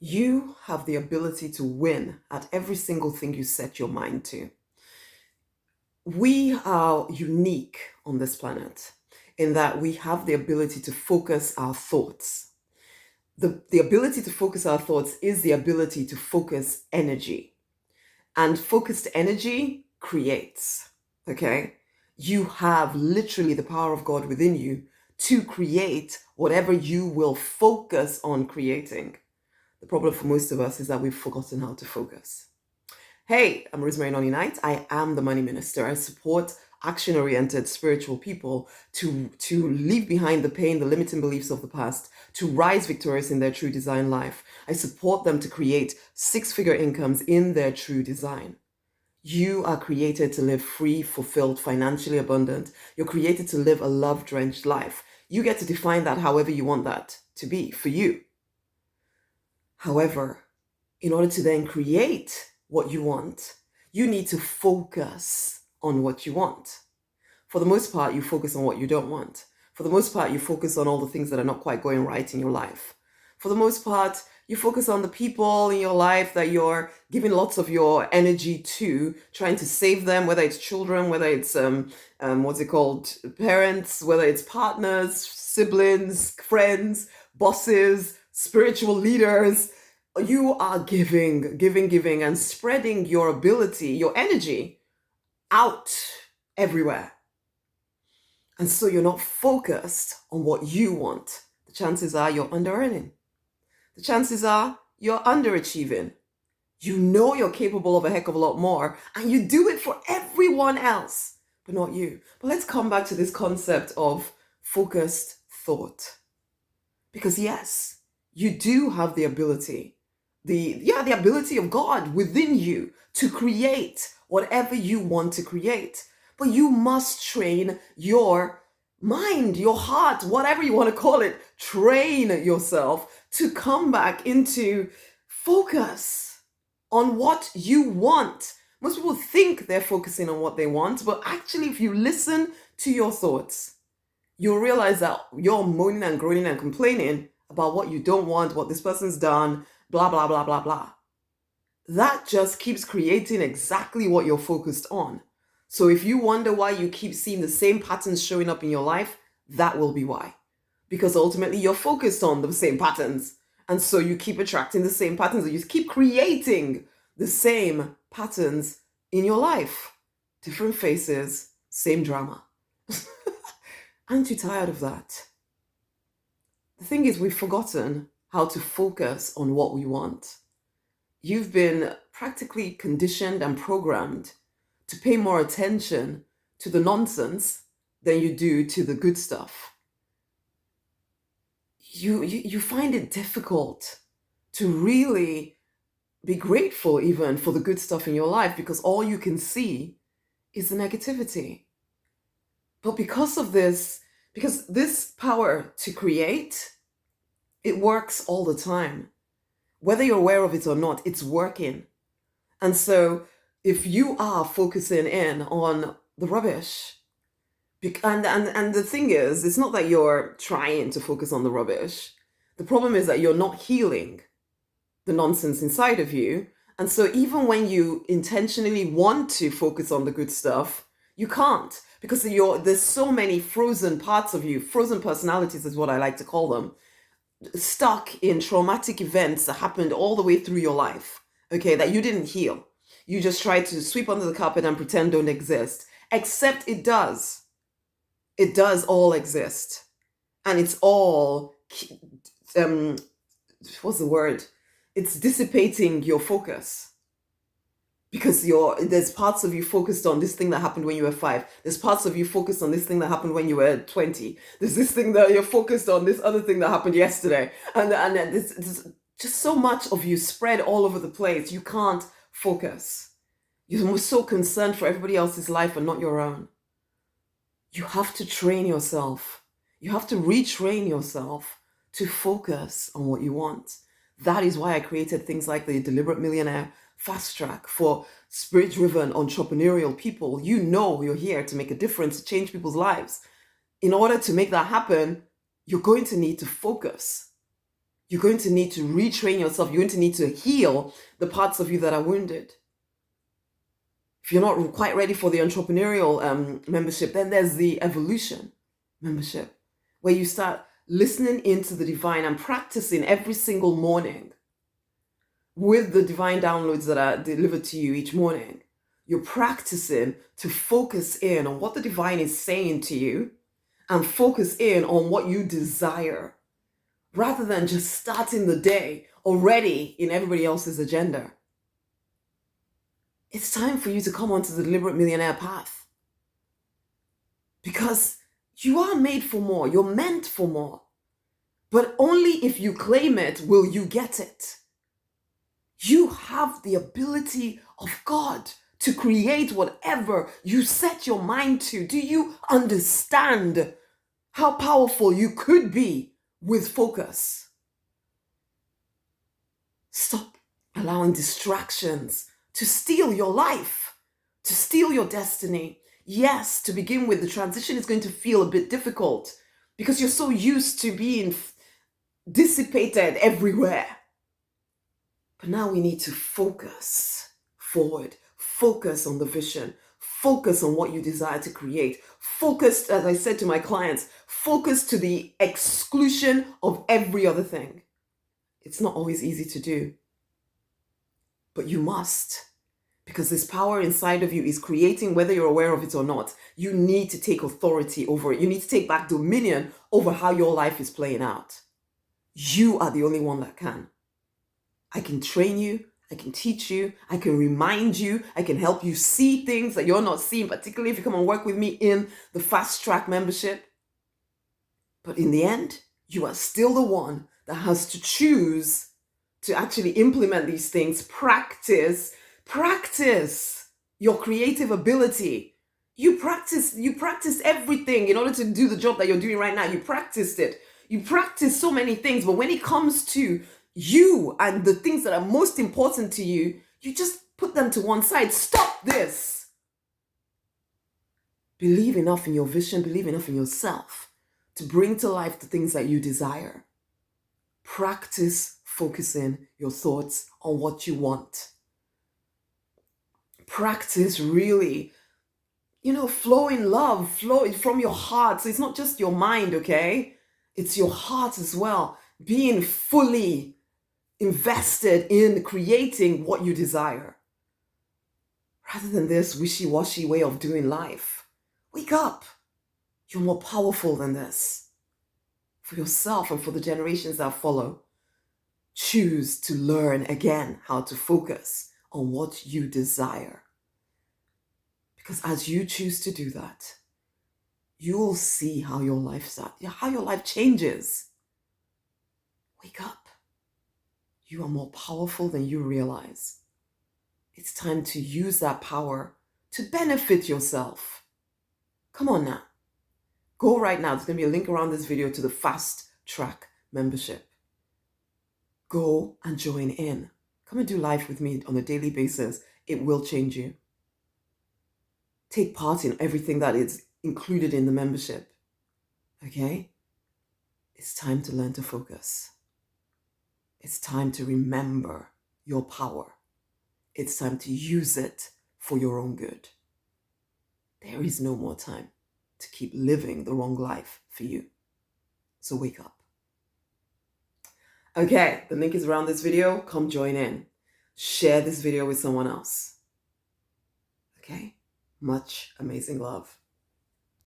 You have the ability to win at every single thing you set your mind to. We are unique on this planet in that we have the ability to focus our thoughts. The ability to focus our thoughts is the ability to focus energy. And focused energy creates, okay? You have literally the power of God within you to create whatever you will focus on creating. The problem for most of us is that we've forgotten how to focus. Hey, I'm Rosemary Nonny. I am the money minister. I support action-oriented spiritual people to leave behind the pain, the limiting beliefs of the past, to rise victorious in their true design life. I support them to create six-figure incomes in their true design. You are created to live free, fulfilled, financially abundant. You're created to live a love-drenched life. You get to define that however you want that to be for you. However, in order to then create what you want, you need to focus on what you want. For the most part, you focus on what you don't want. For the most part, you focus on all the things that are not quite going right in your life. For the most part, you focus on the people in your life that you're giving lots of your energy to, trying to save them, whether it's children, whether it's, parents, whether it's partners, siblings, friends, bosses, spiritual leaders. You are giving, and spreading your ability, your energy out everywhere. And so you're not focused on what you want. The chances are you're under-earning. The chances are you're underachieving. You know you're capable of a heck of a lot more, and you do it for everyone else, but not you. But let's come back to this concept of focused thought. Because yes, you do have the ability, the ability of God within you to create whatever you want to create. But you must train your mind, your heart, whatever you want to call it, train yourself to come back into focus on what you want. Most people think they're focusing on what they want, but actually, if you listen to your thoughts, you'll realize that you're moaning and groaning and complaining about what you don't want, what this person's done, blah, blah, blah, blah, blah. That just keeps creating exactly what you're focused on. So if you wonder why you keep seeing the same patterns showing up in your life, that will be why. Because ultimately you're focused on the same patterns. And so you keep attracting the same patterns. You keep creating the same patterns in your life. Different faces, same drama. Aren't you tired of that? The thing is, we've forgotten how to focus on what we want. You've been practically conditioned and programmed to pay more attention to the nonsense than you do to the good stuff. You find it difficult to really be grateful even for the good stuff in your life because all you can see is the negativity. But because this power to create, it works all the time. Whether you're aware of it or not, it's working. And so if you are focusing in on the rubbish, and the thing is, it's not that you're trying to focus on the rubbish. The problem is that you're not healing the nonsense inside of you. And so even when you intentionally want to focus on the good stuff, you can't, because there's so many frozen parts of you, frozen personalities is what I like to call them, stuck in traumatic events that happened all the way through your life, okay, that you didn't heal. You just try to sweep under the carpet and pretend don't exist, except it does. It does all exist. And it's all, what's the word? It's dissipating your focus. Because there's parts of you focused on this thing that happened when you were 5. There's parts of you focused on this thing that happened when you were 20. There's this thing that you're focused on, this other thing that happened yesterday. And there's just so much of you spread all over the place. You can't focus. You're so concerned for everybody else's life and not your own. You have to train yourself. You have to retrain yourself to focus on what you want. That is why I created things like the Deliberate Millionaire Fast Track for spirit-driven entrepreneurial people. You know you're here to make a difference, to change people's lives. In order to make that happen, you're going to need to focus. You're going to need to retrain yourself. You're going to need to heal the parts of you that are wounded. If you're not quite ready for the entrepreneurial membership, then there's the evolution membership, where you start listening into the divine and practicing every single morning with the divine downloads that are delivered to you each morning. You're practicing to focus in on what the divine is saying to you and focus in on what you desire, rather than just starting the day already in everybody else's agenda. It's time for you to come onto the deliberate millionaire path, because you are made for more. You're meant for more. But only if you claim it will you get it. You have the ability of God to create whatever you set your mind to. Do you understand how powerful you could be with focus? Stop allowing distractions to steal your life, to steal your destiny. Yes, to begin with, the transition is going to feel a bit difficult because you're so used to being dissipated everywhere. But now we need to focus forward, focus on the vision, focus on what you desire to create. Focus, as I said to my clients, focus to the exclusion of every other thing. It's not always easy to do, but you must, because this power inside of you is creating, whether you're aware of it or not. You need to take authority over it. You need to take back dominion over how your life is playing out. You are the only one that can. I can train you. I can teach you. I can remind you. I can help you see things that you're not seeing, particularly if you come and work with me in the fast track membership. But in the end, you are still the one that has to choose to actually implement these things. Practice your creative ability. You practice everything in order to do the job that you're doing right now. You practiced it. You practice so many things, but when it comes to you and the things that are most important to you, you just put them to one side. Stop this. Believe enough in your vision, believe enough in yourself to bring to life the things that you desire. Practice focusing your thoughts on what you want. Practice really, flow in love, flow from your heart. So it's not just your mind, okay? It's your heart as well. Being fully invested in creating what you desire, rather than this wishy-washy way of doing life. Wake up. You're more powerful than this. For yourself and for the generations that follow, choose to learn again how to focus on what you desire. Because as you choose to do that, you will see how your life changes. Wake up. You are more powerful than you realize. It's time to use that power to benefit yourself. Come on now. Go right now. There's going to be a link around this video to the Fast Track membership. Go and join in. Come and do life with me on a daily basis. It will change you. Take part in everything that is included in the membership. Okay? It's time to learn to focus. It's time to remember your power. It's time to use it for your own good. There is no more time to keep living the wrong life for you. So wake up. Okay, the link is around this video. Come join in. Share this video with someone else. Okay? Much amazing love.